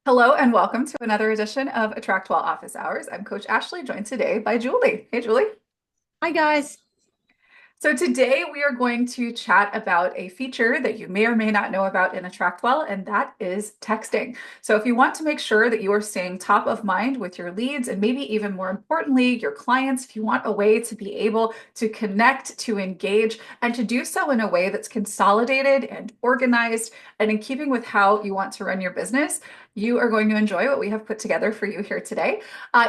Hello and welcome to another edition of AttractWell Office Hours. I'm Coach Ashley, joined today by Julie. Hey, Julie. Hi guys. So today we are going to chat about a feature that you may or may not know about in AttractWell, and that is texting. So if you want to make sure that you are staying top of mind with your leads and maybe even more importantly, your clients, if you want a way to be able to connect, to engage, and to do so in a way that's consolidated and organized and in keeping with how you want to run your business, you are going to enjoy what we have put together for you here today.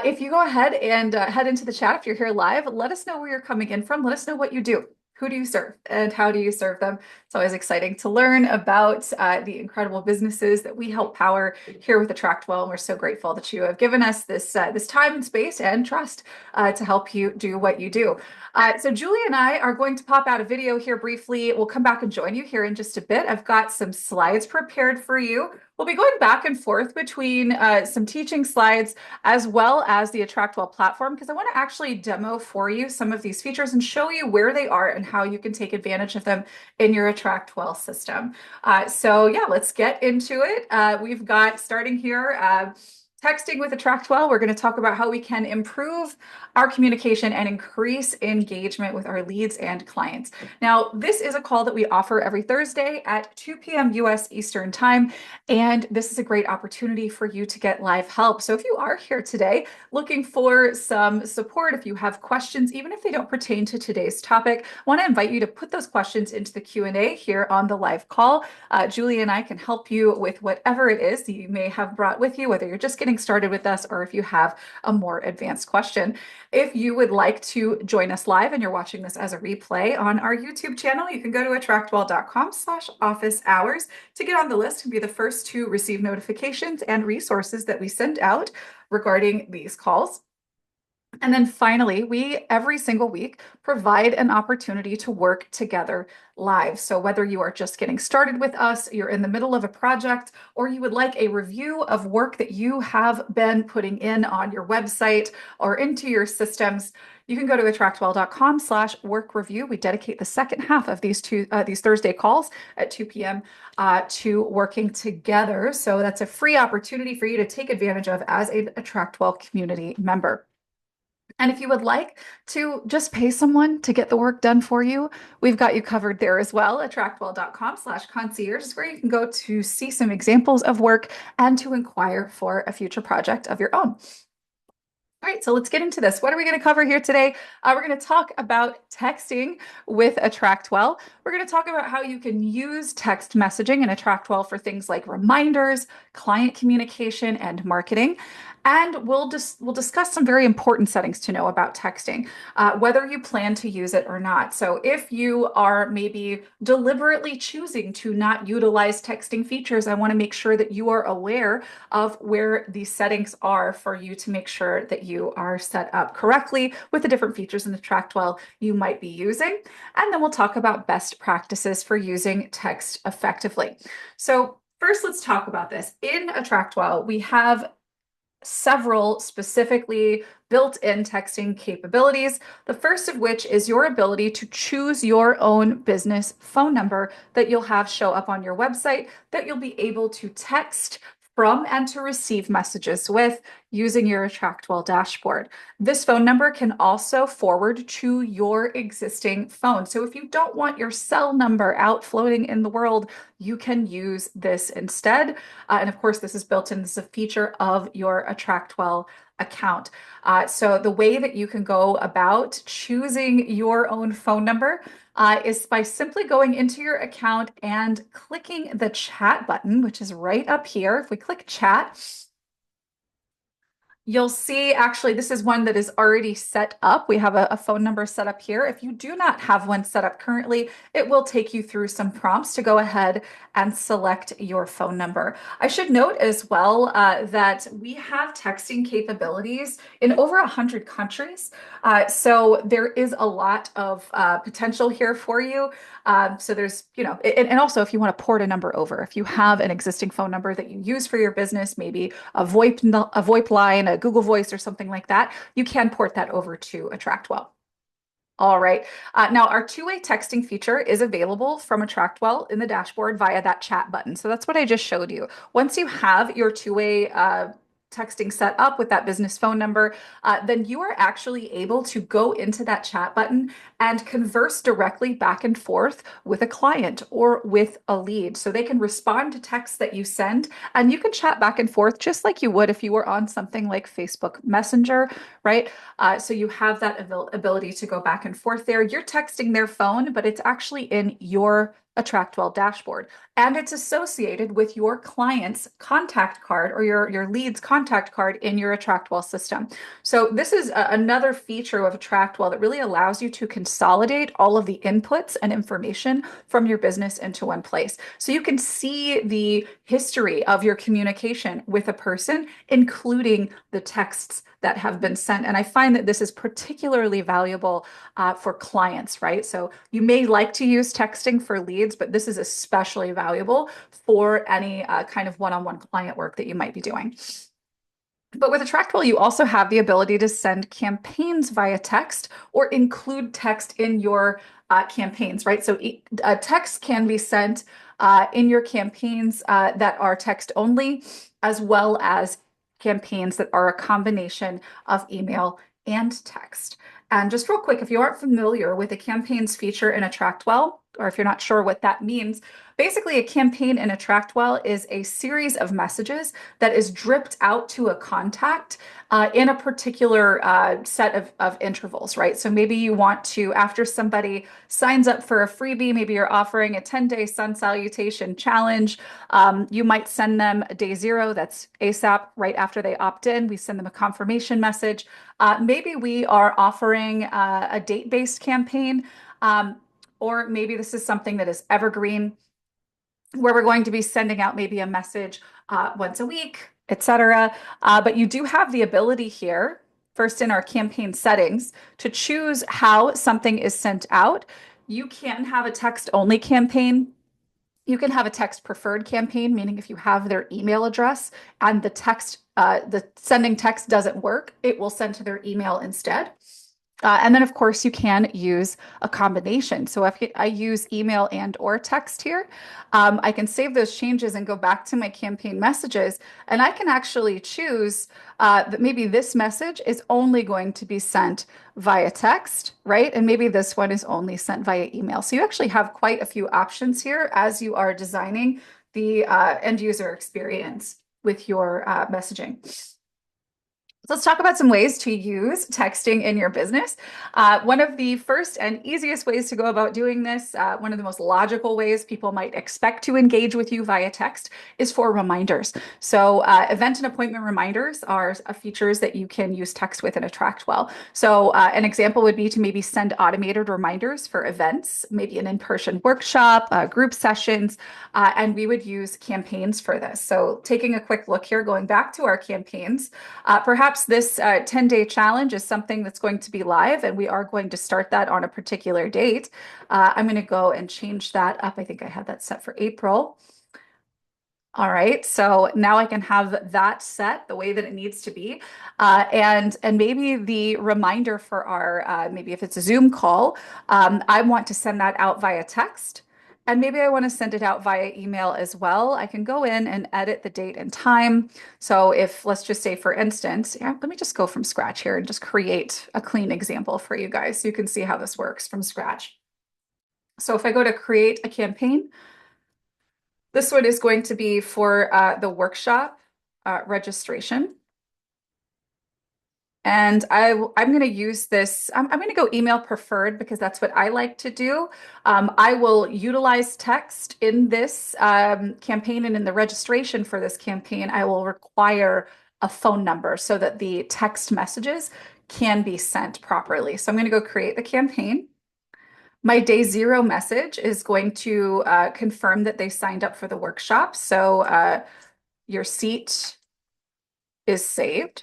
If you go ahead and head into the chat, if you're here live, let us know where you're coming in from. Let us know what you do. Who do you serve and how do you serve them? It's always exciting to learn about the incredible businesses that we help power here with AttractWell. And we're so grateful that you have given us this time and space and trust to help you do what you do. So Julie and I are going to pop out a video here briefly. We'll come back and join you here in just a bit. I've got some slides prepared for you. We'll be going back and forth between some teaching slides as well as the AttractWell platform, because I want to actually demo for you some of these features and show you where they are and how you can take advantage of them in your AttractWell system. So yeah, let's get into it. We've got starting here. Texting with AttractWell, we're going to talk about how we can improve our communication and increase engagement with our leads and clients. Now, this is a call that we offer every Thursday at 2 p.m. US Eastern Time, and this is a great opportunity for you to get live help. So if you are here today looking for some support, if you have questions, even if they don't pertain to today's topic, I want to invite you to put those questions into the Q&A here on the live call. Julie and I can help you with whatever it is that you may have brought with you, whether you're just getting started with us or if you have a more advanced question. If you would like to join us live and you're watching this as a replay on our YouTube channel, you can go to attractwell.com/office hours to get on the list and be the first to receive notifications and resources that we send out regarding these calls. And then finally, we every single week provide an opportunity to work together live. So whether you are just getting started with us, you're in the middle of a project, or you would like a review of work that you have been putting in on your website or into your systems, you can go to attractwell.com/work review. We dedicate the second half of these Thursday calls at 2 p.m. To working together. So that's a free opportunity for you to take advantage of as a AttractWell community member. And if you would like to just pay someone to get the work done for you, we've got you covered there as well. Attractwell.com/concierge is where you can go to see some examples of work and to inquire for a future project of your own. All right, so let's get into this. What are we going to cover here today? We're going to talk about texting with AttractWell. We're going to talk about how you can use text messaging in AttractWell for things like reminders, client communication, and marketing. And we'll discuss some very important settings to know about texting, whether you plan to use it or not. So if you are maybe deliberately choosing to not utilize texting features, I want to make sure that you are aware of where these settings are for you to make sure that you are set up correctly with the different features in the AttractWell you might be using. And then we'll talk about best practices for using text effectively. So first, let's talk about this. In AttractWell, we have several specifically built-in texting capabilities. The first of which is your ability to choose your own business phone number that you'll have show up on your website that you'll be able to text from and to receive messages with using your AttractWell dashboard. This phone number can also forward to your existing phone. So if you don't want your cell number out floating in the world, you can use this instead. And of course, this is built in as a feature of your AttractWell account. So the way that you can go about choosing your own phone number is by simply going into your account and clicking the chat button, which is right up here. If we click chat, you'll see actually this is one that is already set up. We have a phone number set up here. If you do not have one set up currently, it will take you through some prompts to go ahead and select your phone number. I should note as well that we have texting capabilities in over 100 countries. So there is a lot of potential here for you. So there's, and also if you want to port a number over, if you have an existing phone number that you use for your business, maybe a VoIP line, a Google Voice or something like that, you can port that over to AttractWell. All right. Now, our two-way texting feature is available from AttractWell in the dashboard via that chat button. So that's what I just showed you. Once you have your two-way texting set up with that business phone number, then you are actually able to go into that chat button and converse directly back and forth with a client or with a lead. So they can respond to texts that you send, and you can chat back and forth just like you would if you were on something like Facebook Messenger, right? So you have that ability to go back and forth there. You're texting their phone, but it's actually in your AttractWell dashboard. And it's associated with your client's contact card or your lead's contact card in your AttractWell system. So this is another feature of AttractWell that really allows you to consolidate all of the inputs and information from your business into one place. So you can see the history of your communication with a person, including the texts that have been sent. And I find that this is particularly valuable for clients, right? So you may like to use texting for leads, but this is especially valuable for any kind of one-on-one client work that you might be doing. But with AttractWell, you also have the ability to send campaigns via text or include text in your campaigns, right? So text can be sent in your campaigns that are text only, as well as campaigns that are a combination of email and text. And just real quick, if you aren't familiar with the campaigns feature in AttractWell, or if you're not sure what that means, basically a campaign in AttractWell is a series of messages that is dripped out to a contact in a particular set of intervals, right? So maybe you want to, after somebody signs up for a freebie, maybe you're offering a 10-day sun salutation challenge. You might send them a day zero, that's ASAP, right after they opt in. We send them a confirmation message. Maybe we are offering a date-based campaign, or maybe this is something that is evergreen where we're going to be sending out maybe a message once a week, etc. But you do have the ability here, first in our campaign settings, to choose how something is sent out. You can have a text only campaign. You can have a text preferred campaign, meaning if you have their email address and the sending text doesn't work, it will send to their email instead. And then, of course, you can use a combination. So if I use email and or text here, I can save those changes and go back to my campaign messages. And I can actually choose that maybe this message is only going to be sent via text, right? And maybe this one is only sent via email. So you actually have quite a few options here as you are designing the end user experience with your messaging. So let's talk about some ways to use texting in your business. One of the first and easiest ways to go about doing this, one of the most logical ways people might expect to engage with you via text, is for reminders. So event and appointment reminders are features that you can use text with in AttractWell. So an example would be to maybe send automated reminders for events, maybe an in-person workshop, group sessions, and we would use campaigns for this. So taking a quick look here, going back to our campaigns, perhaps this 10-day challenge is something that's going to be live, and we are going to start that on a particular date. I'm going to go and change that up. I think I had that set for April. All right, so now I can have that set the way that it needs to be. And maybe the reminder for our, maybe if it's a Zoom call, I want to send that out via text. And maybe I want to send it out via email as well. I can go in and edit the date and time. So if, let's just say, for instance, yeah, let me just go from scratch here and just create a clean example for you guys so you can see how this works from scratch. So if I go to create a campaign, this one is going to be for the workshop registration. And I'm going to use this, I'm going to go email preferred because that's what I like to do. I will utilize text in this campaign, and in the registration for this campaign, I will require a phone number so that the text messages can be sent properly. So I'm going to go create the campaign. My day zero message is going to confirm that they signed up for the workshop. So your seat is saved,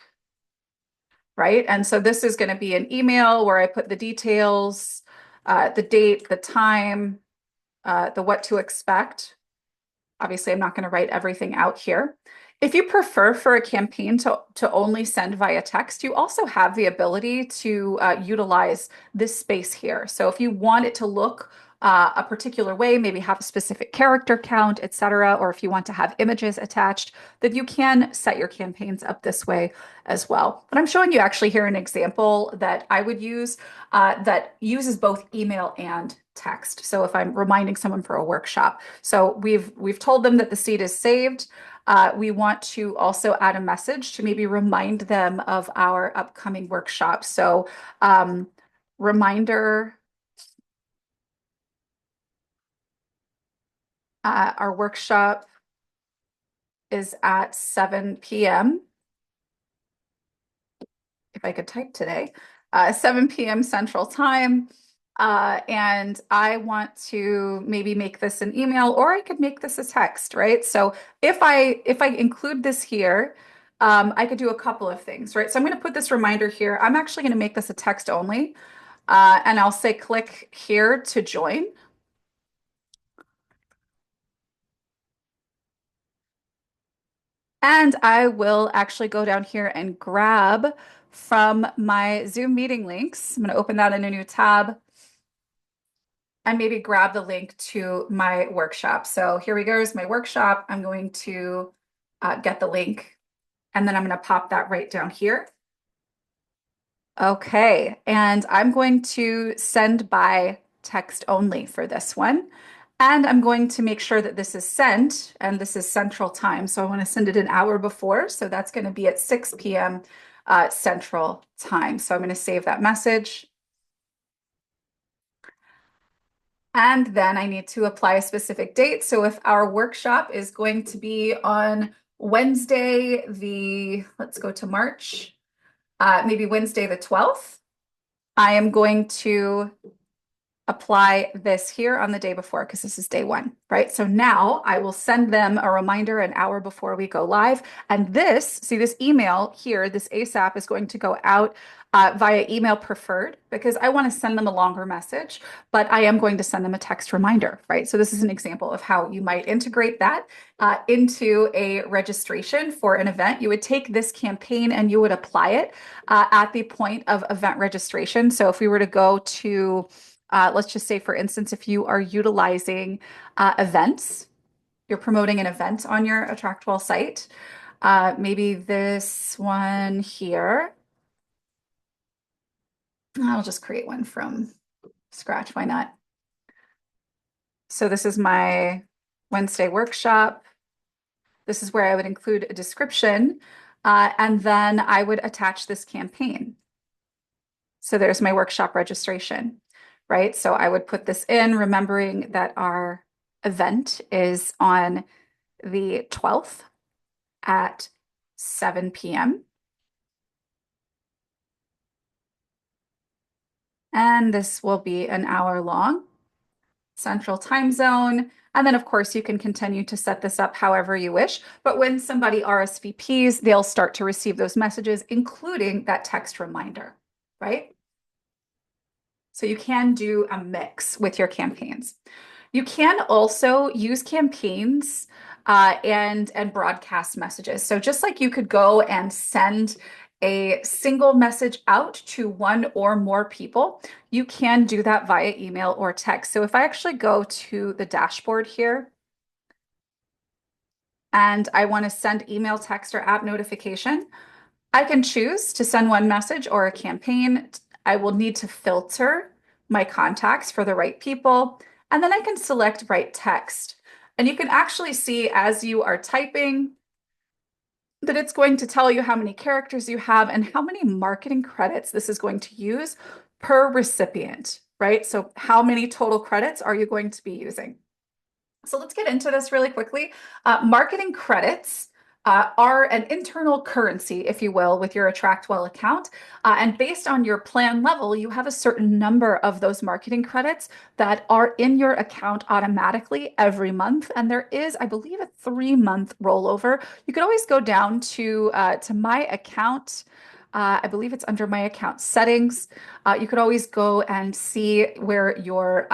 right? And so this is going to be an email where I put the details, the date, the time, the what to expect. Obviously, I'm not going to write everything out here. If you prefer for a campaign to only send via text, you also have the ability to utilize this space here. So if you want it to look a particular way, maybe have a specific character count, etc., or if you want to have images attached, then you can set your campaigns up this way as well. But I'm showing you actually here an example that I would use that uses both email and text. So if I'm reminding someone for a workshop, so we've told them that the seat is saved. We want to also add a message to maybe remind them of our upcoming workshop. So, reminder, our workshop is at 7 p.m. If I could type today, 7 p.m. Central Time. And I want to maybe make this an email, or I could make this a text, right? So if I include this here, I could do a couple of things, right? So I'm going to put this reminder here. I'm actually going to make this a text only, and I'll say click here to join. And I will actually go down here and grab from my Zoom meeting links. I'm going to open that in a new tab and maybe grab the link to my workshop. So here we go, is my workshop. I'm going to get the link, and then I'm going to pop that right down here. Okay, and I'm going to send by text only for this one. And I'm going to make sure that this is sent, and this is Central Time. So I want to send it an hour before. So that's going to be at 6 p.m. Central Time. So I'm going to save that message. And then I need to apply a specific date. So if our workshop is going to be on Wednesday, let's go to March, maybe Wednesday the 12th, I am going to apply this here on the day before because this is day one, right? So now I will send them a reminder an hour before we go live. And this email here, this ASAP is going to go out via email preferred because I want to send them a longer message, but I am going to send them a text reminder, right? So this is an example of how you might integrate that into a registration for an event. You would take this campaign and you would apply it at the point of event registration. So if we were to go to let's just say, for instance, if you are utilizing events, you're promoting an event on your AttractWell site, maybe this one here. I'll just create one from scratch. Why not? So this is my Wednesday workshop. This is where I would include a description, and then I would attach this campaign. So there's my workshop registration, right? So I would put this in, remembering that our event is on the 12th at 7 p.m. And this will be an hour long, Central Time Zone. And then, of course, you can continue to set this up however you wish. But when somebody RSVPs, they'll start to receive those messages, including that text reminder, right? So you can do a mix with your campaigns. You can also use campaigns and broadcast messages. So just like you could go and send a single message out to one or more people, you can do that via email or text. So if I actually go to the dashboard here and I want to send email, text, or app notification, I can choose to send one message or a campaign. I will need to filter my contacts for the right people, and then I can select write text. And you can actually see as you are typing that it's going to tell you how many characters you have and how many marketing credits this is going to use per recipient, right? So how many total credits are you going to be using? So let's get into this really quickly. Marketing credits are an internal currency, if you will, with your AttractWell account. And based on your plan level, you have a certain number of those marketing credits that are in your account automatically every month. And there is, I believe, a 3-month rollover. You could always go down to my account. I believe it's under my account settings. You could always go and see where your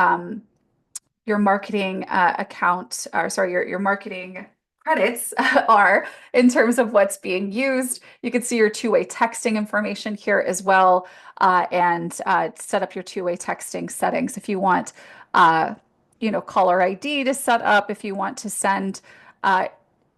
marketing account, or sorry, your marketing credits are in terms of what's being used. You can see your two-way texting information here as well, and set up your two-way texting settings if you want, uh, caller ID to set up. If you want to send uh,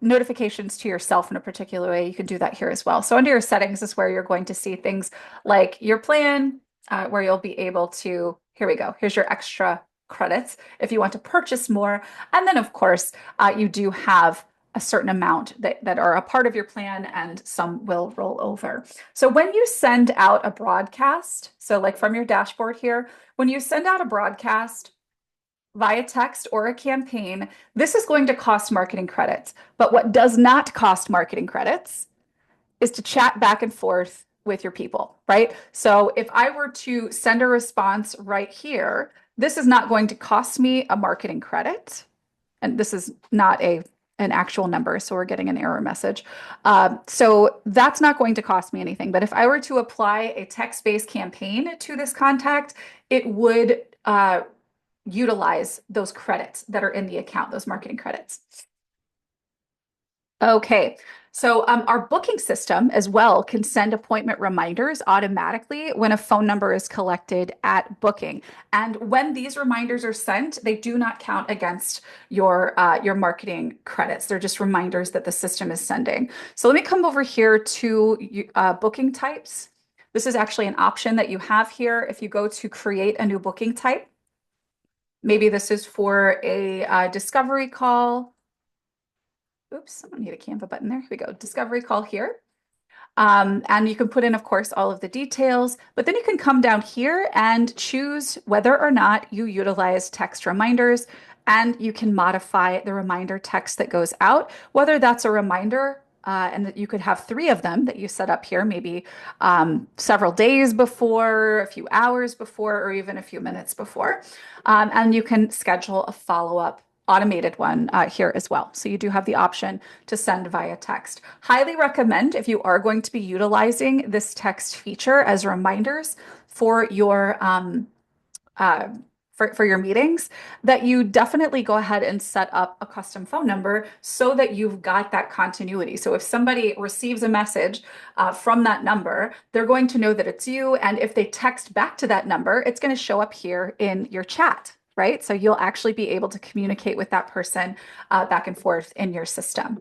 notifications to yourself in a particular way, you can do that here as well. So under your settings is where you're going to see things like your plan, where you'll be able to, here we go, here's your extra credits if you want to purchase more. And then, of course, you do have a certain amount that are a part of your plan, and some will roll over. So when you send out a broadcast, so like from your dashboard here, when you send out a broadcast via text or a campaign, this is going to cost marketing credits. But what does not cost marketing credits is to chat back and forth with your people, right? So if I were to send a response right here, this is not going to cost me a marketing credit. And this is not an actual number, so we're getting an error message. So that's not going to cost me anything. But if I were to apply a text-based campaign to this contact, it would utilize those credits that are in the account, those marketing credits. Okay, so our booking system as well can send appointment reminders automatically when a phone number is collected at booking. And when these reminders are sent, they do not count against your marketing credits. They're just reminders that the system is sending. So let me come over here to booking types. This is actually an option that you have here. If you go to create a new booking type, maybe this is for a discovery call. Oops, I don't need a Canva button there. Here we go. Discovery call here. And you can put in, of course, all of the details, but then you can come down here and choose whether or not you utilize text reminders, and you can modify the reminder text that goes out, whether that's a reminder and that you could have three of them that you set up here, maybe several days before, a few hours before, or even a few minutes before. And you can schedule a follow-up automated one here as well. So you do have the option to send via text. Highly recommend, if you are going to be utilizing this text feature as reminders for your for your meetings, that you definitely go ahead and set up a custom phone number so that you've got that continuity. So if somebody receives a message from that number, they're going to know that it's you. And if they text back to that number, it's going to show up here in your chat, right? So you'll actually be able to communicate with that person back and forth in your system.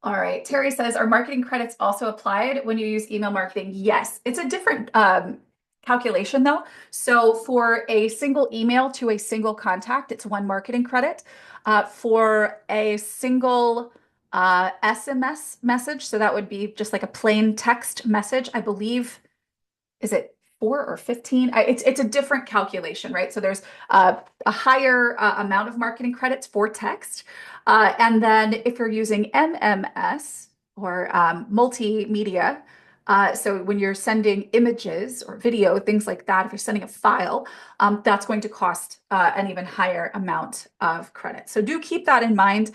All right. Terry says, are marketing credits also applied when you use email marketing? Yes. It's a different calculation though. So for a single email to a single contact, it's one marketing credit. For a single SMS message, so that would be just like a plain text message, I believe, is it 4 or 15? It's a different calculation, right? So there's a higher amount of marketing credits for text. And then if you're using MMS or multimedia, so when you're sending images or video, things like that, if you're sending a file, that's going to cost an even higher amount of credit. So do keep that in mind.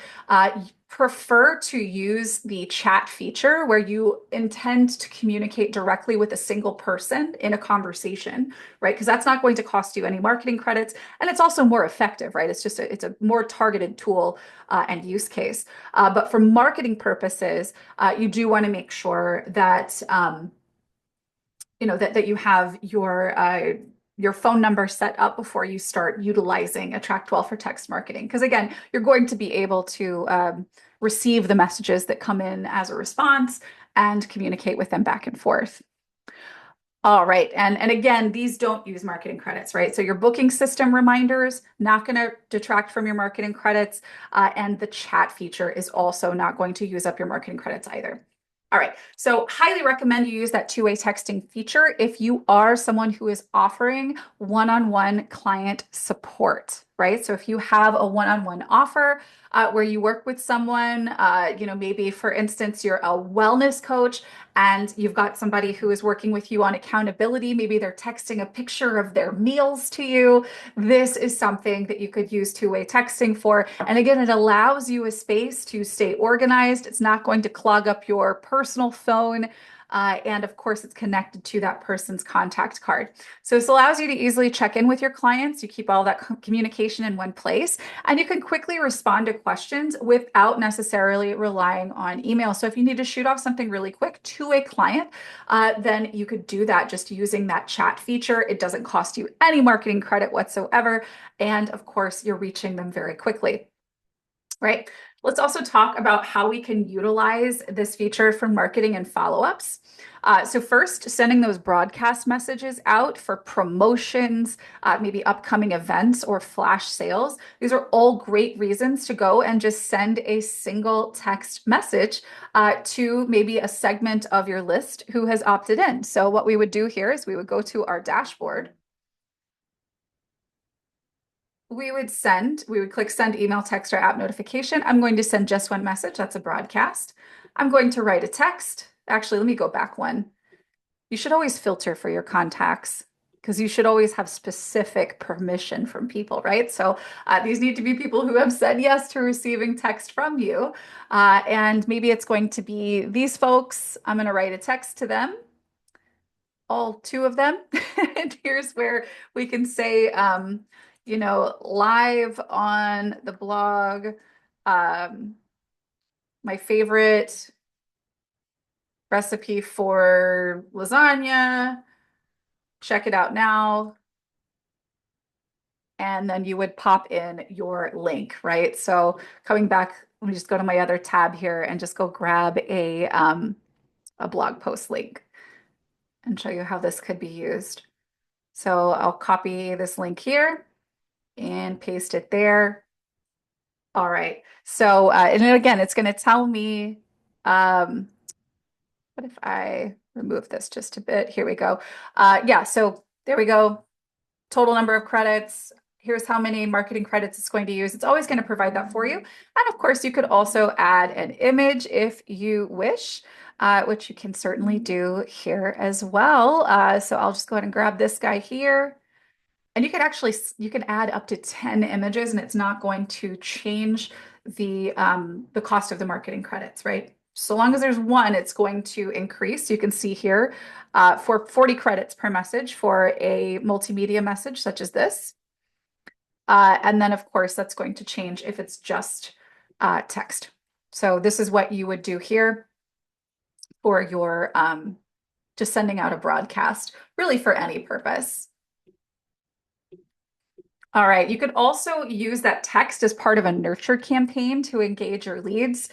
Prefer to use the chat feature where you intend to communicate directly with a single person in a conversation, right? Because that's not going to cost you any marketing credits, and it's also more effective, right? It's a more targeted tool and use case. But for marketing purposes, you do want to make sure that that you have your phone number set up before you start utilizing AttractWell for text marketing. Because again, you're going to be able to receive the messages that come in as a response and communicate with them back and forth. All right. And again, these don't use marketing credits, right? So your booking system reminders, not going to detract from your marketing credits. And the chat feature is also not going to use up your marketing credits either. All right, so highly recommend you use that two-way texting feature if you are someone who is offering one-on-one client support, right? So if you have a one-on-one offer where you work with someone, maybe for instance, you're a wellness coach and you've got somebody who is working with you on accountability, maybe they're texting a picture of their meals to you. This is something that you could use two-way texting for. And again, it allows you a space to stay organized. It's not going to clog up your personal phone. And of course, it's connected to that person's contact card. So this allows you to easily check in with your clients. You keep all that communication in one place, and you can quickly respond to questions without necessarily relying on email. So if you need to shoot off something really quick to a client, then you could do that just using that chat feature. It doesn't cost you any marketing credit whatsoever. And of course, you're reaching them very quickly, right? Let's also talk about how we can utilize this feature for marketing and follow-ups. So first, sending those broadcast messages out for promotions, maybe upcoming events or flash sales. These are all great reasons to go and just send a single text message to maybe a segment of your list who has opted in. So what we would do here is we would go to our dashboard. We would click send email, text, or app notification. I'm going to send just one message. That's a broadcast. I'm going to write a text. Actually, let me go back one. You should always filter for your contacts because you should always have specific permission from people, right? So these need to be people who have said yes to receiving text from you. And maybe it's going to be these folks. I'm going to write a text to them, all two of them. And here's where we can say, live on the blog, um, my favorite recipe for lasagna. Check it out now. And then you would pop in your link, right? So coming back, let me just go to my other tab here and just go grab a blog post link and show you how this could be used. So I'll copy this link here and paste it there. All right. So, and then again, it's going to tell me, what if I remove this just a bit? Here we go. Yeah, so there we go. Total number of credits. Here's how many marketing credits it's going to use. It's always going to provide that for you. And of course, you could also add an image if you wish, which you can certainly do here as well. So I'll just go ahead and grab this guy here. And you can add up to 10 images and it's not going to change the cost of the marketing credits, right? So long as there's one, it's going to increase. You can see here for 40 credits per message for a multimedia message such as this. And then of course, that's going to change if it's just text. So this is what you would do here for your just sending out a broadcast, really for any purpose. All right. You could also use that text as part of a nurture campaign to engage your leads.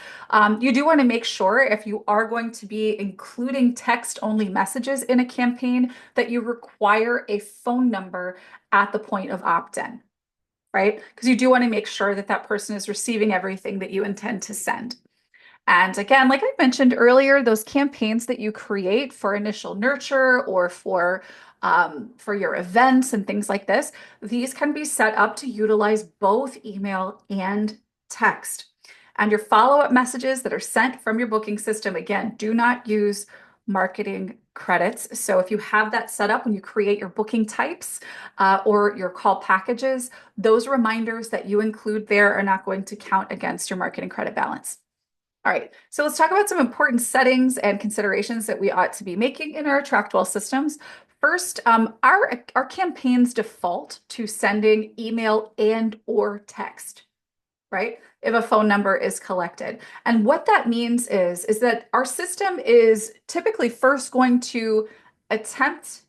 You do want to make sure if you are going to be including text-only messages in a campaign that you require a phone number at the point of opt-in, right? Because you do want to make sure that that person is receiving everything that you intend to send. And again, like I mentioned earlier, those campaigns that you create for initial nurture or for your events and things like this, these can be set up to utilize both email and text. And your follow-up messages that are sent from your booking system, again, do not use marketing credits. So if you have that set up when you create your booking types or your call packages, those reminders that you include there are not going to count against your marketing credit balance. All right, so let's talk about some important settings and considerations that we ought to be making in our AttractWell systems. First, our campaigns default to sending email and or text, right? If a phone number is collected. And what that means is that our system is typically first going to attempt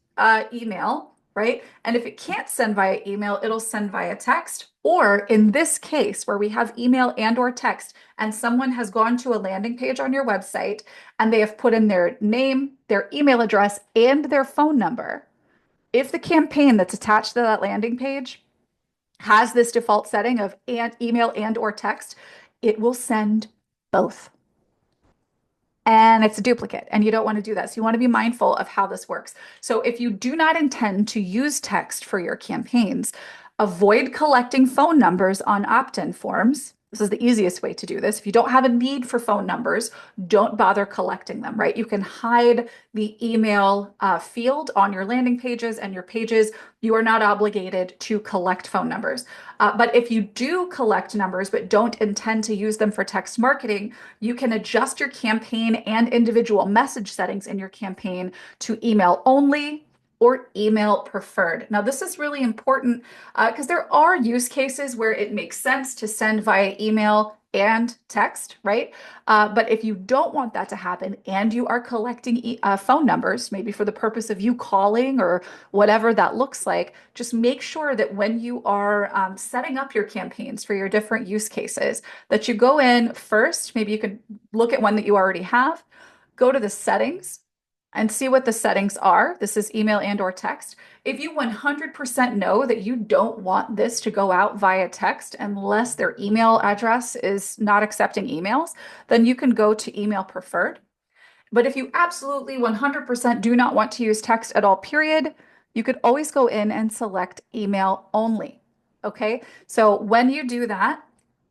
email, right? And if it can't send via email, it'll send via text. Or in this case, where we have email and or text, and someone has gone to a landing page on your website and they have put in their name, their email address, and their phone number. If the campaign that's attached to that landing page has this default setting of email and or text, it will send both. And it's a duplicate, and you don't want to do that. So you want to be mindful of how this works. So if you do not intend to use text for your campaigns, avoid collecting phone numbers on opt-in forms. This is the easiest way to do this. If you don't have a need for phone numbers, don't bother collecting them, right? You can hide the email field on your landing pages and your pages. You are not obligated to collect phone numbers. But if you do collect numbers but don't intend to use them for text marketing, you can adjust your campaign and individual message settings in your campaign to email only or email preferred. Now, this is really important because there are use cases where it makes sense to send via email and text, right? But if you don't want that to happen and you are collecting phone numbers, maybe for the purpose of you calling or whatever that looks like, just make sure that when you are setting up your campaigns for your different use cases, that you go in first, maybe you could look at one that you already have, go to the settings and see what the settings are. This is email and or text. If you 100% know that you don't want this to go out via text unless their email address is not accepting emails, then you can go to email preferred. But if you absolutely 100% do not want to use text at all, period, you could always go in and select email only. Okay. So when you do that,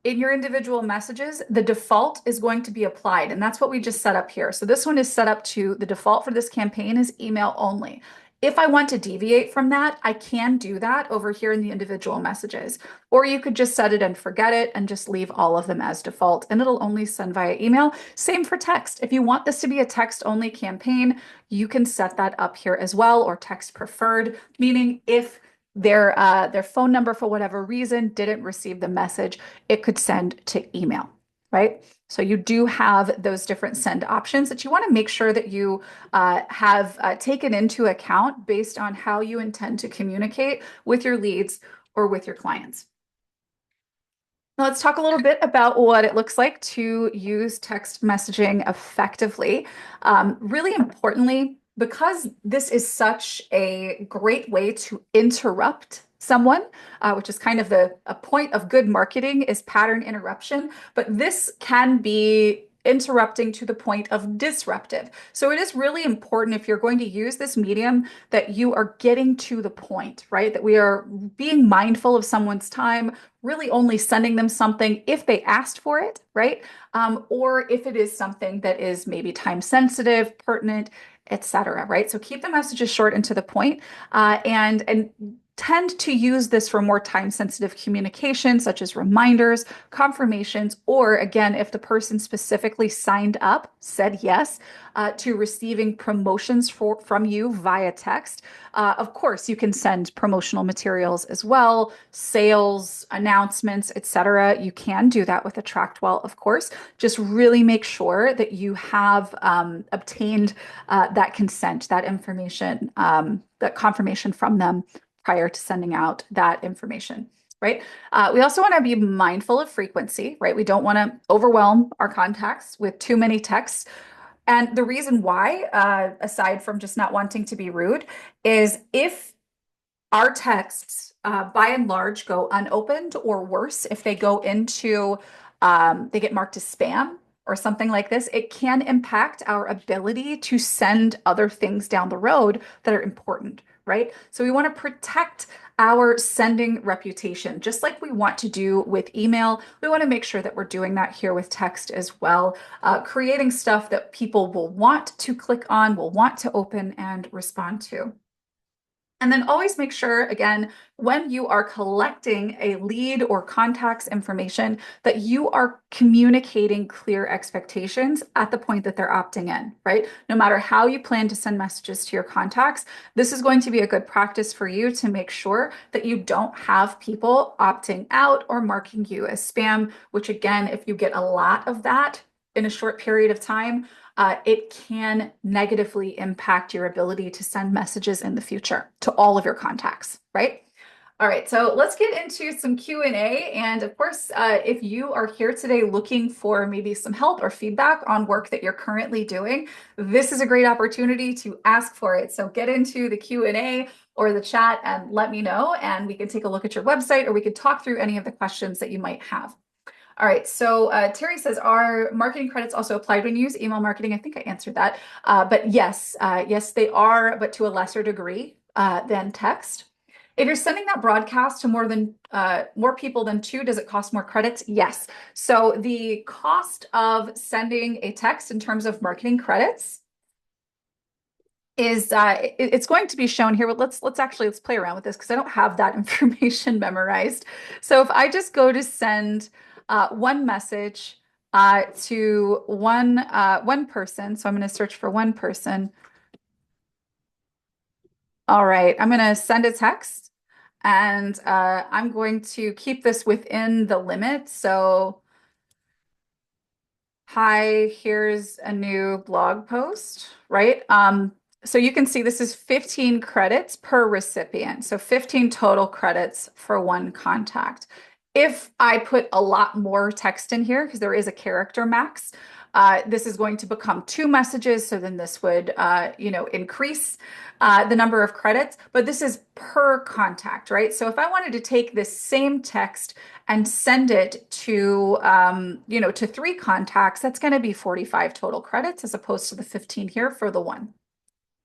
in your individual messages, the default is going to be applied. And that's what we just set up here. So this one is set up to the default for this campaign is email only. If I want to deviate from that, I can do that over here in the individual messages. Or you could just set it and forget it and just leave all of them as default and it'll only send via email. Same for text. If you want this to be a text only campaign, you can set that up here as well, or text preferred, meaning if their phone number for whatever reason didn't receive the message, it could send to email, right? So you do have those different send options that you want to make sure that you have taken into account based on how you intend to communicate with your leads or with your clients. Now let's talk a little bit about what it looks like to use text messaging effectively. Really importantly, because this is such a great way to interrupt someone, which is kind of a point of good marketing is pattern interruption, but this can be interrupting to the point of disruptive. So it is really important if you're going to use this medium that you are getting to the point, right? That we are being mindful of someone's time, really only sending them something if they asked for it, right? Or if it is something that is maybe time sensitive, pertinent, etc. Right? So keep the messages short and to the point, and tend to use this for more time sensitive communication, such as reminders, confirmations, or again, if the person specifically signed up, said yes to receiving promotions from you via text. Of course, you can send promotional materials as well, sales, announcements, etc. You can do that with AttractWell, of course. Just really make sure that you have obtained that consent, that information, that confirmation from them prior to sending out that information, right? We also want to be mindful of frequency, right? We don't want to overwhelm our contacts with too many texts. And the reason why, aside from just not wanting to be rude, is if our texts, by and large, go unopened, or worse, if they go into, they get marked as spam or something like this, it can impact our ability to send other things down the road that are important, right? So we want to protect our sending reputation, just like we want to do with email. We want to make sure that we're doing that here with text as well, creating stuff that people will want to click on, will want to open and respond to. And then always make sure, again, when you are collecting a lead or contacts information, that you are communicating clear expectations at the point that they're opting in, right? No matter how you plan to send messages to your contacts, this is going to be a good practice for you to make sure that you don't have people opting out or marking you as spam, which again, if you get a lot of that in a short period of time, it can negatively impact your ability to send messages in the future to all of your contacts, right? All right, so let's get into some Q&A. And of course, if you are here today looking for maybe some help or feedback on work that you're currently doing, this is a great opportunity to ask for it. So get into the Q&A or the chat and let me know, and we can take a look at your website, or we could talk through any of the questions that you might have. All right, so Terry says, are marketing credits also applied when you use email marketing? I think I answered that. But yes, yes, they are, but to a lesser degree than text. If you're sending that broadcast to more people than two, does it cost more credits? Yes. So the cost of sending a text in terms of marketing credits is it's going to be shown here. But let's play around with this because I don't have that information memorized. So if I just go to send one message to one person, so I'm going to search for one person. All right, I'm going to send a text, and I'm going to keep this within the limit. So hi, here's a new blog post, right? So you can see this is 15 credits per recipient. So 15 total credits for one contact. If I put a lot more text in here, because there is a character max, this is going to become two messages. So then this would, increase the number of credits, but this is per contact, right? So if I wanted to take this same text and send it to to three contacts, that's going to be 45 total credits as opposed to the 15 here for the one,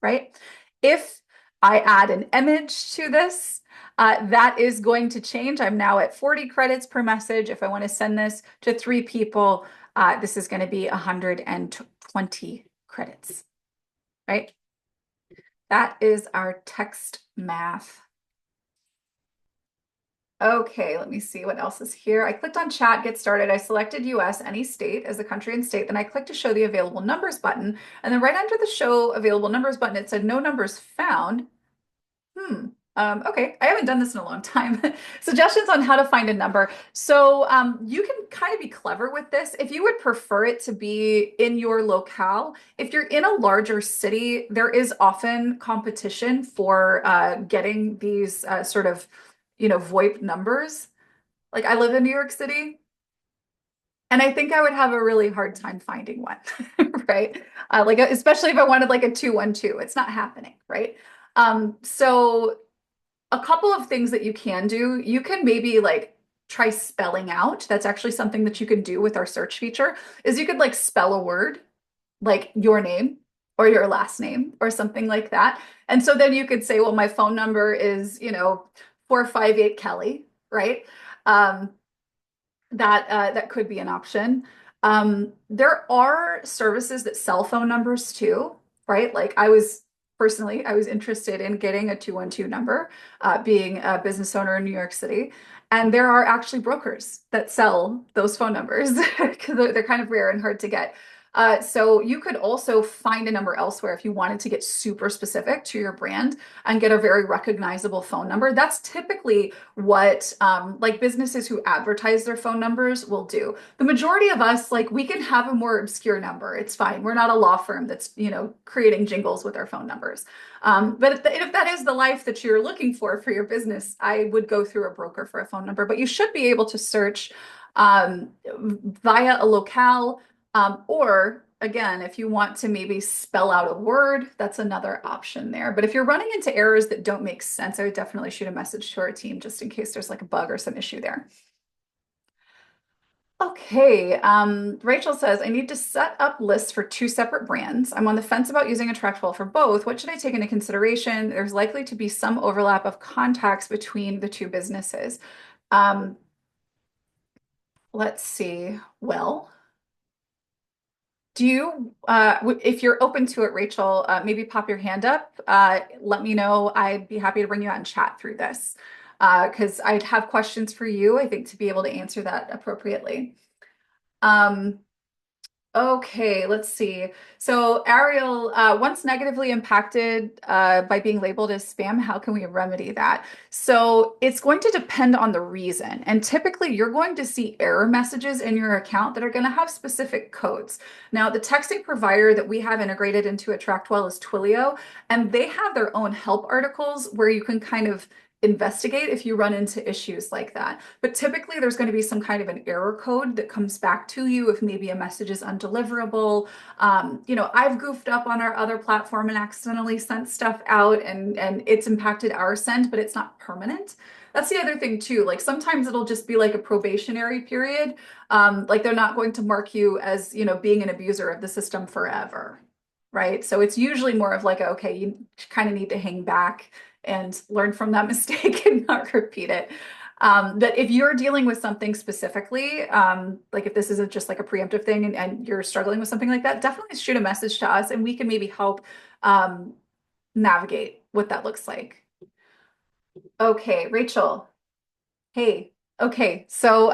right? If I add an image to this, that is going to change. I'm now at 40 credits per message. If I want to send this to three people, this is going to be 120 credits, right? That is our text math. Okay, let me see what else is here. I clicked on chat, get started. I selected US, any state as the country and state. Then I clicked to show the available numbers button. And then right under the show available numbers button, it said no numbers found. Hmm. Okay, I haven't done this in a long time. Suggestions on how to find a number. So you can kind of be clever with this. If you would prefer it to be in your locale, if you're in a larger city, there is often competition for getting these sort of, VoIP numbers. Like I live in New York City, and I think I would have a really hard time finding one, right? Like especially if I wanted like a 212, it's not happening, right? So a couple of things that you can do, you can maybe like try spelling out. That's actually something that you can do with our search feature, is you could like spell a word, like your name or your last name or something like that. And so then you could say, well, my phone number is, 458 Kelly, right? Um, that could be an option. There are services that sell phone numbers too, right? Like I was interested in getting a 212 number, being a business owner in New York City. And there are actually brokers that sell those phone numbers because they're kind of rare and hard to get. So you could also find a number elsewhere if you wanted to get super specific to your brand and get a very recognizable phone number. That's typically what like businesses who advertise their phone numbers will do. The majority of us, like we can have a more obscure number. It's fine. We're not a law firm that's, creating jingles with our phone numbers. But if that is the life that you're looking for your business, I would go through a broker for a phone number. But you should be able to search um, via a locale, or again, if you want to maybe spell out a word, that's another option there. But if you're running into errors that don't make sense, I would definitely shoot a message to our team just in case there's like a bug or some issue there. Okay, Rachel says, I need to set up lists for two separate brands. I'm on the fence about using AttractWell for both. What should I take into consideration? There's likely to be some overlap of contacts between the two businesses. Um, let's see. Well, do you, if you're open to it, Rachel, maybe pop your hand up. Let me know. I'd be happy to bring you out and chat through this because I'd have questions for you, I think, to be able to answer that appropriately. Um, Okay, let's see. So Ariel, once negatively impacted by being labeled as spam, how can we remedy that? So it's going to depend on the reason. And typically you're going to see error messages in your account that are going to have specific codes. Now, the texting provider that we have integrated into AttractWell is Twilio, and they have their own help articles where you can kind of investigate if you run into issues like that. But typically there's going to be some kind of an error code that comes back to you if maybe a message is undeliverable. I've goofed up on our other platform and accidentally sent stuff out and it's impacted our send, but it's not permanent. That's the other thing too. Like sometimes it'll just be like a probationary period. Like they're not going to mark you as, being an abuser of the system forever. Right. So it's usually more of like, okay, you kind of need to hang back and learn from that mistake and not repeat it. But if you're dealing with something specifically, like if this is just like a preemptive thing and you're struggling with something like that, definitely shoot a message to us and we can maybe help um, navigate what that looks like. Okay, Rachel. Hey. Okay, so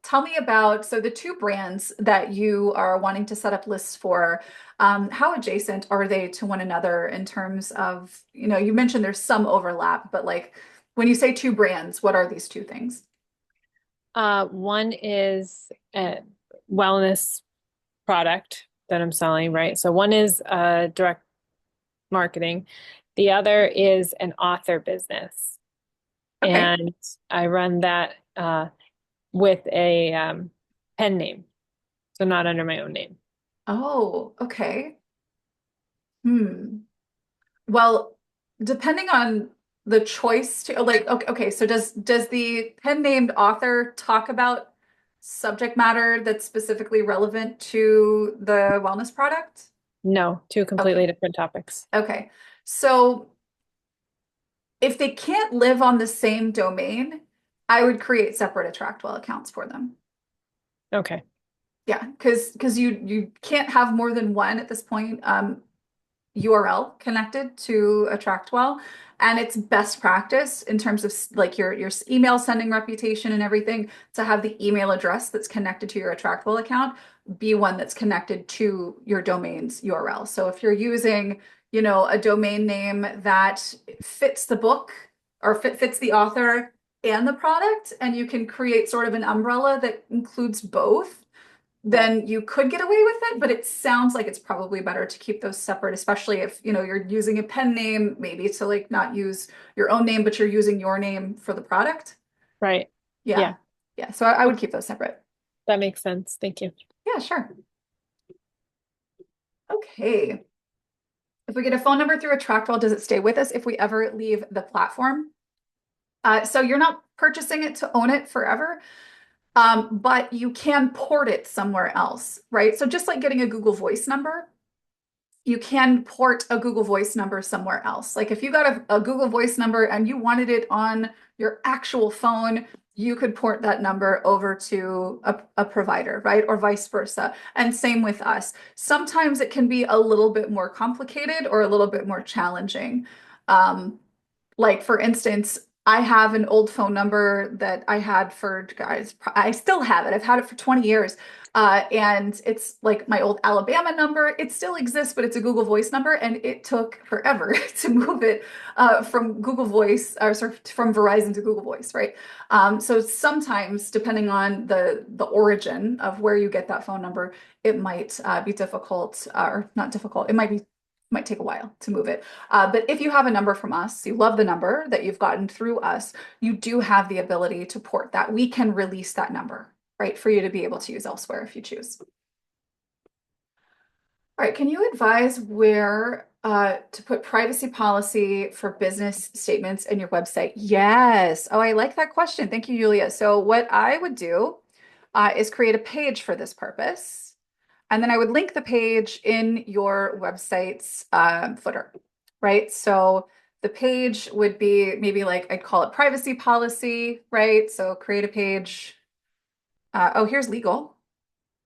tell me about so the two brands that you are wanting to set up lists for. How adjacent are they to one another in terms of, you mentioned there's some overlap, but like when you say two brands, what are these two things? One is a wellness product that I'm selling, right? So one is direct marketing. The other is an author business. Okay. And I run that with a pen name, so not under my own name. Oh, okay. Hmm. Well, depending on the choice to like okay, so does the pen named author talk about subject matter that's specifically relevant to the wellness product? No, two completely Okay. different topics. Okay. So if they can't live on the same domain, I would create separate AttractWell accounts for them. Okay, Yeah, because you can't have more than one at this point. URL connected to AttractWell, and it's best practice in terms of like your email sending reputation and everything to have the email address that's connected to your AttractWell account be one that's connected to your domain's URL. So if you're using, a domain name that fits the book or fits the author and the product, and you can create sort of an umbrella that includes both, then you could get away with it, but it sounds like it's probably better to keep those separate, especially if, you're using a pen name, maybe to like not use your own name, but you're using your name for the product. right. Yeah. Yeah, Yeah. So I would okay. keep those separate. That makes sense. Thank you. Yeah, sure. Okay. If we get a phone number through AttractWell, does it stay with us if we ever leave the platform? So you're not purchasing it to own it forever. But you can port it somewhere else, right? So just like getting a Google Voice number, you can port a Google Voice number somewhere else. Like if you got a Google Voice number and you wanted it on your actual phone, you could port that number over to a provider, right? Or vice versa. And same with us. Sometimes it can be a little bit more complicated or a little bit more challenging. Um, like for instance, I have an old phone number that I had for guys. I still have it. I've had it for 20 years. And it's like my old Alabama number. It still exists, but it's a Google Voice number, and it took forever to move it from Google Voice or sorry, from Verizon to Google Voice, right? So sometimes, depending on the origin of where you get that phone number, it might be difficult or not difficult. Might take a while to move it. But if you have a number from us, you love the number that you've gotten through us, you do have the ability to port that. We can release that number, right, for you to be able to use elsewhere if you choose. All right, can you advise where to put privacy policy for business statements in your website? Yes. Oh, I like that question. Thank you, Julia. So what I would do is create a page for this purpose. And then I would link the page in your website's footer, right? So the page would be maybe like I'd call it privacy policy, right? So create a page. Oh, here's legal.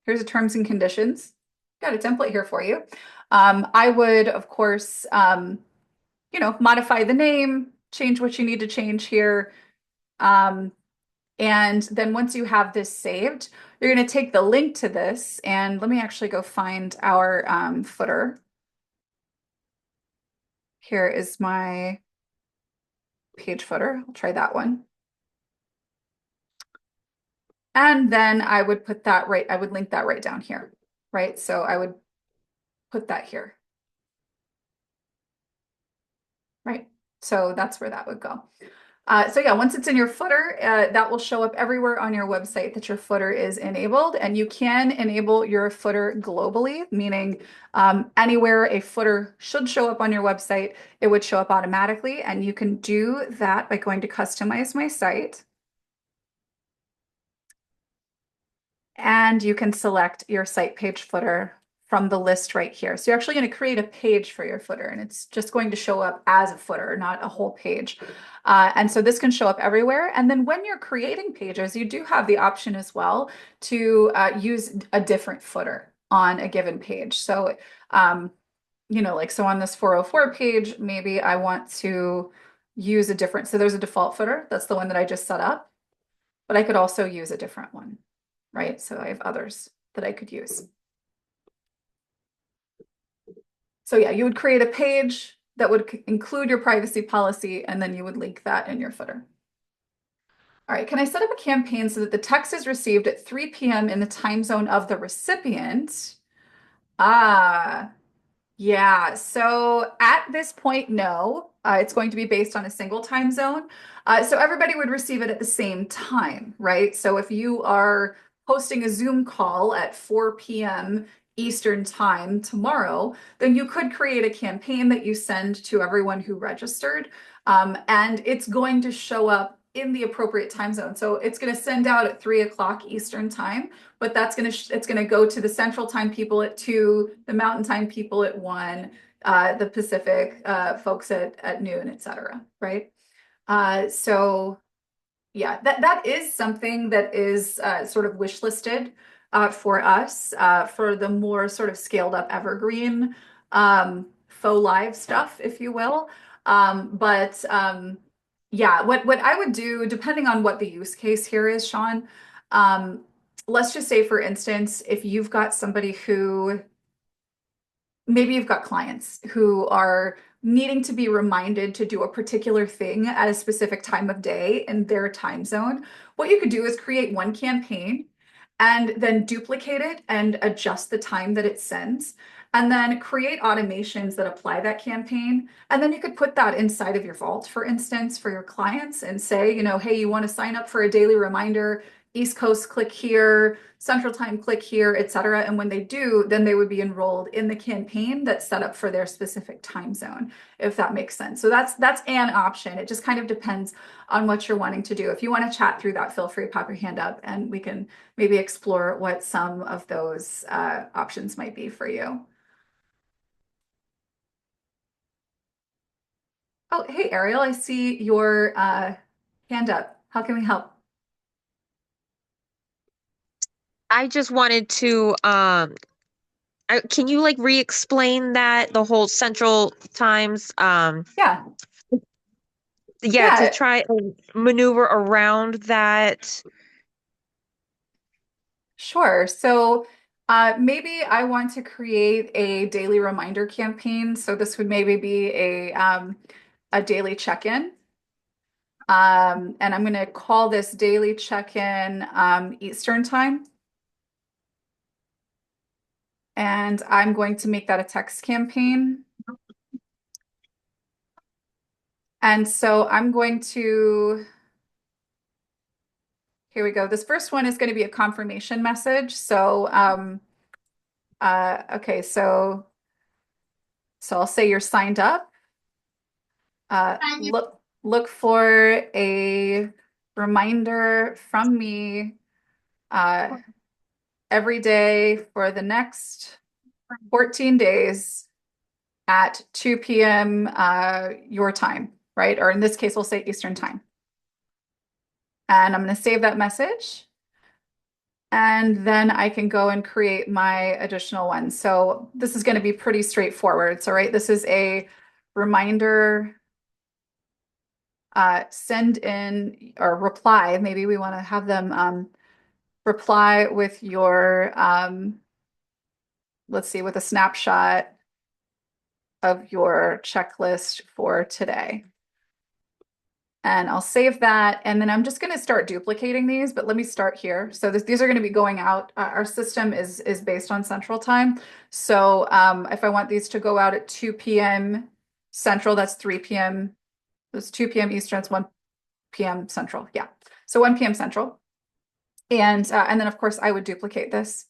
Here's the terms and conditions. Got a template here for you. I would, of course, modify the name, change what you need to change here. Um, and then once you have this saved, you're going to take the link to this and let me actually go find our footer. Here is my page footer. I'll try that one. And then I would put that right, I would link that right down here, right? So I would put that here, right? So that's where that would go. So yeah, once it's in your footer, that will show up everywhere on your website that your footer is enabled. And you can enable your footer globally, meaning anywhere a footer should show up on your website, it would show up automatically. And you can do that by going to Customize My Site. And you can select your site page footer from the list right here. So you're actually going to create a page for your footer, and it's just going to show up as a footer, not a whole page. And so this can show up everywhere. And then when you're creating pages, you do have the option as well to use a different footer on a given page. So, like so on this 404 page, maybe I want to use a different, so there's a default footer. That's the one that I just set up, but I could also use a different one, right? So I have others that I could use. So yeah, you would create a page that would include your privacy policy, and then you would link that in your footer. All right, can I set up a campaign so that the text is received at 3 p.m. in the time zone of the recipient? Ah, yeah, so at this point, no. It's going to be based on a single time zone. So everybody would receive it at the same time, right? So if you are hosting a Zoom call at 4 p.m. Eastern time tomorrow, then you could create a campaign that you send to everyone who registered. And it's going to show up in the appropriate time zone. So it's going to send out at 3 o'clock Eastern time, but it's going to go to the Central Time people at 2, the Mountain Time people at 1, the Pacific folks at noon, etc. Right? So yeah, that is something that is sort of wish listed for us for the more sort of scaled up evergreen faux live stuff, if you will. But yeah, what I would do, depending on what the use case here is, Sean, um, let's just say, for instance, if you've got somebody who maybe you've got clients who are needing to be reminded to do a particular thing at a specific time of day in their time zone, what you could do is create one campaign and then duplicate it and adjust the time that it sends, and then create automations that apply that campaign. And then you could put that inside of your vault, for instance, for your clients and say, hey, you want to sign up for a daily reminder, East Coast, click here, Central Time, click here, etc. And when they do, then they would be enrolled in the campaign that's set up for their specific time zone, if that makes sense. So that's an option. It just kind of depends on what you're wanting to do. If you want to chat through that, feel free to pop your hand up and we can maybe explore what some of those options might be for you. Oh, hey, Ariel, I see your hand up. How can we help? I just wanted to can you like re-explain that the whole Central Times Yeah, yeah, to yeah, try and maneuver around that. sure. So maybe I want to create a daily reminder campaign. So this would maybe be a daily check-in. And I'm going to call this daily check-in Eastern time. And I'm going to make that a text campaign. And so I'm going to, here we go. This first one is going to be a confirmation message. So, okay, so I'll say you're signed up. Look for a reminder from me uh, every day for the next 14 days at 2 p.m. Your time, right? Or in this case, we'll say Eastern time. And I'm going to save that message. And then I can go and create my additional one. So this is going to be pretty straightforward. So, right, this is a reminder, send in or reply. Maybe we want to have them reply with your, let's see, with a snapshot of your checklist for today. And I'll save that. And then I'm just going to start duplicating these, but let me start here. So these are going to be going out. Our system is based on Central Time. So if I want these to go out at 2 p.m. Central, that's 3 p.m. That's 2 p.m. Eastern, it's 1 p.m. Central. Yeah. So 1 p.m. Central. And then, of course, I would duplicate this,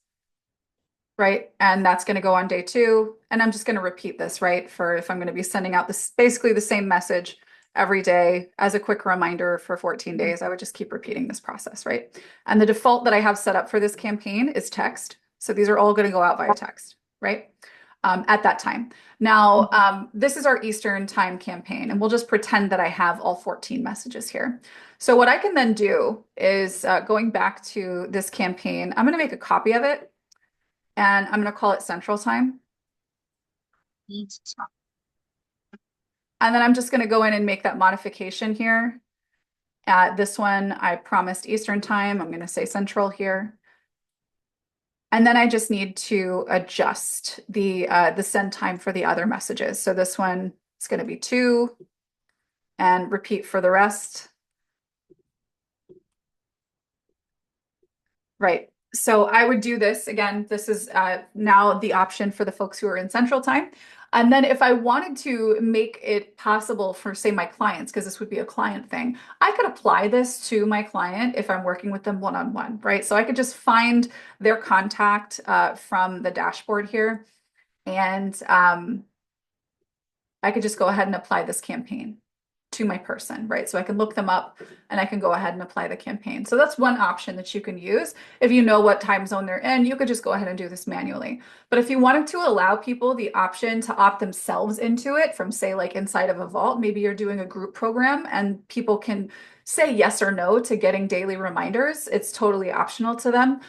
right? And that's going to go on day 2. And I'm just going to repeat this, right? For if I'm going to be sending out this basically the same message every day as a quick reminder for 14 days, I would just keep repeating this process, right? And the default that I have set up for this campaign is text. So these are all going to go out via text. right? At that time. Now, this is our Eastern time campaign, and we'll just pretend that I have all 14 messages here. So what I can then do is going back to this campaign, I'm going to make a copy of it, and I'm going to call it Central Time. And then I'm just going to go in and make that modification here. This one, I promised Eastern Time. I'm going to say Central here. And then I just need to adjust the send time for the other messages. So this one is going to be 2 and repeat for the rest. Right. So I would do this again. This is now the option for the folks who are in Central Time. And then if I wanted to make it possible for, say, my clients, because this would be a client thing, I could apply this to my client if I'm working with them one-on-one, right? So I could just find their contact from the dashboard here, and I could just go ahead and apply this campaign to my person, right? So I can look them up and I can go ahead and apply the campaign. So that's one option that you can use. If you know what time zone they're in, you could just go ahead and do this manually. But if you wanted to allow people the option to opt themselves into it from, say, like inside of a vault, maybe you're doing a group program and people can say yes or no to getting daily reminders. It's totally optional to them.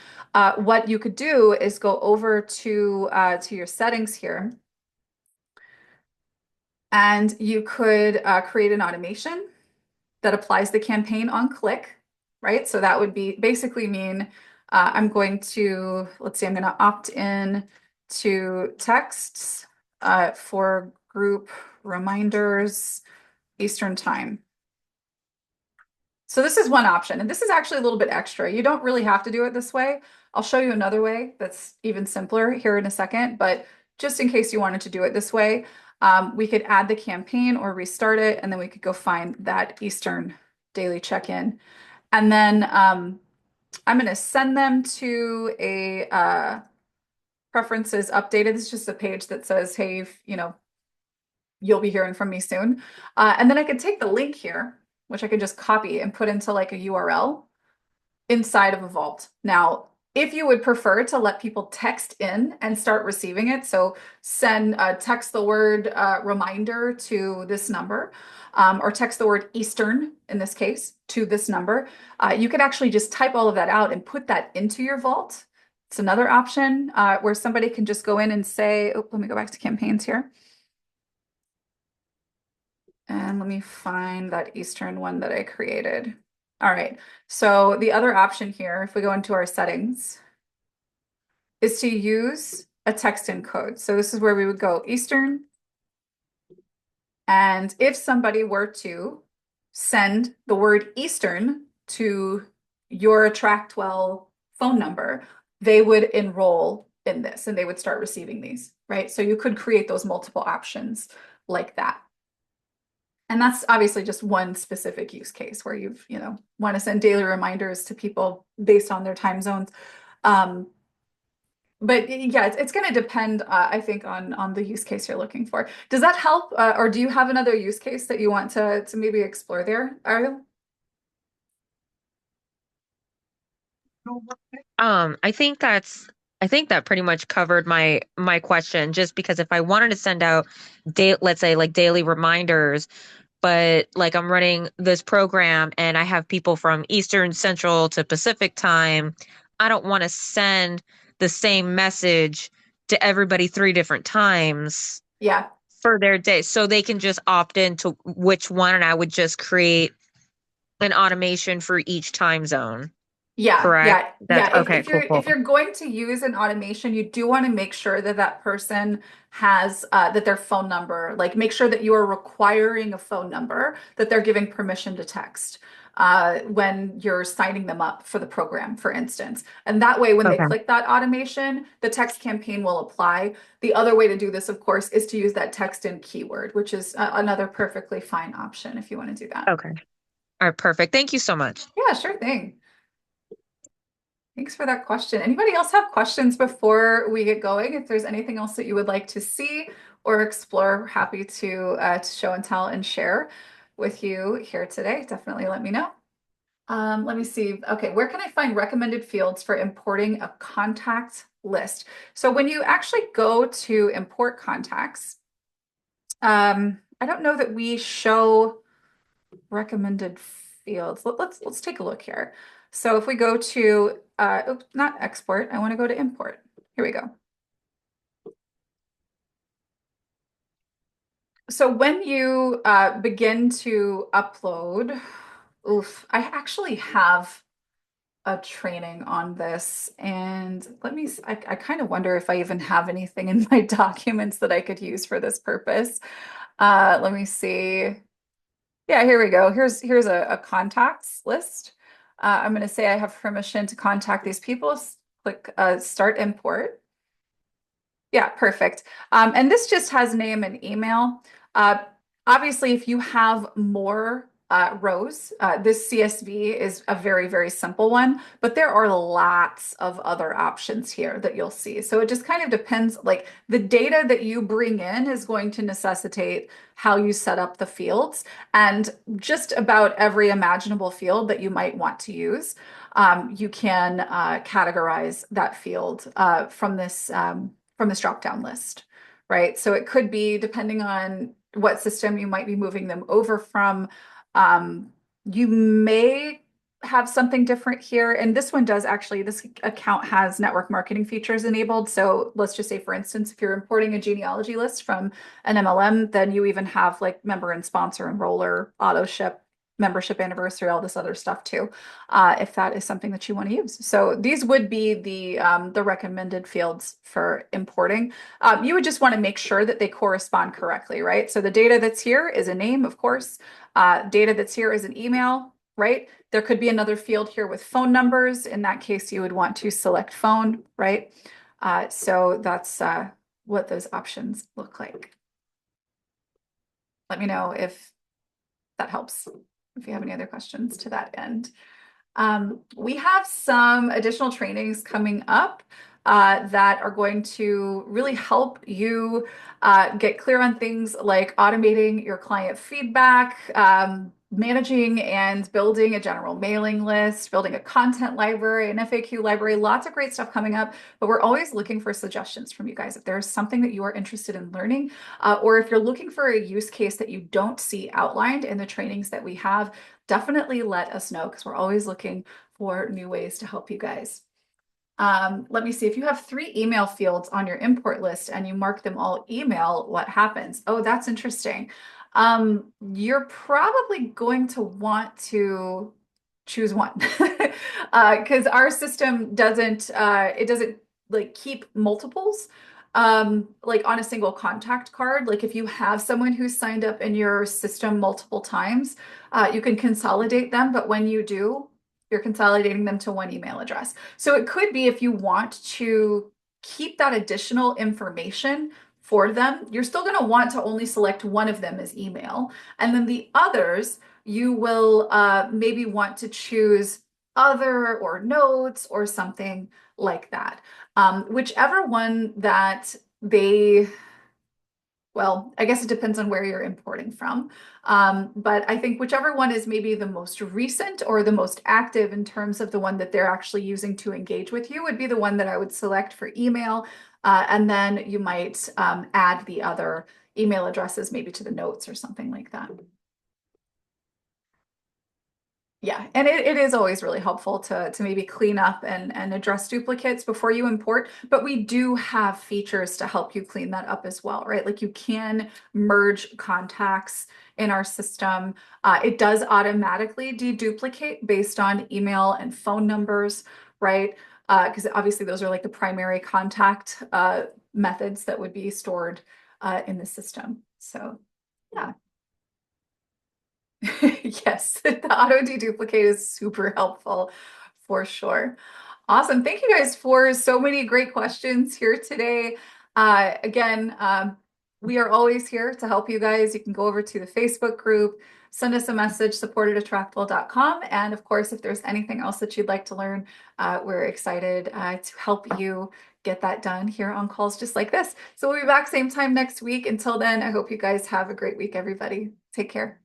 What you could do is go over to your settings here, and you could create an automation that applies the campaign on click, right? So that would be basically mean I'm going to, let's see, I'm going to opt in to texts for group reminders Eastern Time. So this is one option, and this is actually a little bit extra. You don't really have to do it this way. I'll show you another way that's even simpler here in a second, but just in case you wanted to do it this way, we could add the campaign or restart it, and then we could go find that Eastern daily check-in. And then I'm going to send them to a preferences updated. This is just a page that says, hey, you'll be hearing from me soon. And then I could take the link here, which I could just copy and put into like a URL inside of a vault. Now, if you would prefer to let people text in and start receiving it, so text the word reminder to this number, or text the word Eastern in this case to this number, you could actually just type all of that out and put that into your vault. It's another option where somebody can just go in and say, oh, let me go back to campaigns here. And let me find that Eastern one that I created. All right. So the other option here, if we go into our settings, is to use a text encode. So this is where we would go Eastern. And if somebody were to send the word Eastern to your AttractWell phone number, they would enroll in this and they would start receiving these, right? So you could create those multiple options like that. And that's obviously just one specific use case where want to send daily reminders to people based on their time zones. But yeah, it's going to depend, I think, on the use case you're looking for. Does that help? Or do you have another use case that you want to maybe explore there, Ariel? I think that pretty much covered my question, just because if I wanted to send out let's say like daily reminders, but like I'm running this program and I have people from Eastern, Central to Pacific time, I don't want to send the same message to everybody 3 different times Yeah. for their day. So they can just opt into which one, and I would just create an automation for each time zone. Yeah, Correct? yeah, That's yeah. okay, If cool, you're cool. if you're going to use an automation, you do want to make sure that that person has that their phone number, like make sure that you are requiring a phone number that they're giving permission to text when you're signing them up for the program, for instance. And that way, when they Okay. click that automation, the text campaign will apply. The other way to do this, of course, is to use that text in keyword, which is another perfectly fine option if you want to do that. Okay. All right, perfect. Thank you so much. Yeah, sure thing. Thanks for that question. Anybody else have questions before we get going? If there's anything else that you would like to see or explore, happy to show and tell and share with you here today. Definitely let me know. Let me see. Okay, where can I find recommended fields for importing a contact list? So when you actually go to import contacts, I don't know that we show recommended fields. Let's take a look here. So if we go to oops, not export, I want to go to import. Here we go. So when you begin to upload, oof, I actually have a training on this, and I kind of wonder if I even have anything in my documents that I could use for this purpose. Let me see. Yeah, here we go. Here's a contacts list. I'm going to say I have permission to contact these people. Click Start Import. Yeah, perfect. And this just has name and email. Uh, Obviously, if you have more rows, this CSV is a very, very simple one, but there are lots of other options here that you'll see. So it just kind of depends, like the data that you bring in is going to necessitate how you set up the fields, and just about every imaginable field that you might want to use. You can categorize that field from this drop-down list, right? So it could be depending on what system you might be moving them over from. You may have something different here. And this one does actually, this account has network marketing features enabled. So let's just say, for instance, if you're importing a genealogy list from an MLM, then you even have like member and sponsor, enroller, auto ship, membership anniversary, all this other stuff too, if that is something that you want to use. So these would be the recommended fields for importing. You would just want to make sure that they correspond correctly, right? So the data that's here is a name, of course. Data that's here is an email, right? There could be another field here with phone numbers. In that case, you would want to select phone, right? So that's what those options look like. Let me know if that helps, if you have any other questions to that end. We have some additional trainings coming up that are going to really help you get clear on things like automating your client feedback, managing and building a general mailing list, building a content library, an FAQ library, lots of great stuff coming up. But we're always looking for suggestions from you guys. If there's something that you are interested in learning, or if you're looking for a use case that you don't see outlined in the trainings that we have, definitely let us know, because we're always looking for new ways to help you guys. Let me see. If you have 3 email fields on your import list and you mark them all email, what happens? Oh, that's interesting. You're probably going to want to choose one because our system doesn't it doesn't like keep multiples like on a single contact card. Like if you have someone who's signed up in your system multiple times, you can consolidate them, but when you do, you're consolidating them to one email address. So it could be if you want to keep that additional information for them, you're still going to want to only select one of them as email. And then the others, you will maybe want to choose other or notes or something like that. Whichever one that they well, I guess it depends on where you're importing from. But I think whichever one is maybe the most recent or the most active in terms of the one that they're actually using to engage with you would be the one that I would select for email. And then you might add the other email addresses maybe to the notes or something like that. Yeah, and it is always really helpful to maybe clean up and address duplicates before you import, but we do have features to help you clean that up as well, right? Like you can merge contacts in our system. It does automatically deduplicate based on email and phone numbers, right? Because obviously those are like the primary contact methods that would be stored in the system. So yeah. Yes, the auto deduplicate is super helpful for sure. Awesome. Thank you guys for so many great questions here today. Again, we are always here to help you guys. You can go over to the Facebook group, send us a message, support@attractwell.com. And of course, if there's anything else that you'd like to learn, we're excited to help you get that done here on calls just like this. So we'll be back same time next week. Until then, I hope you guys have a great week, everybody. Take care.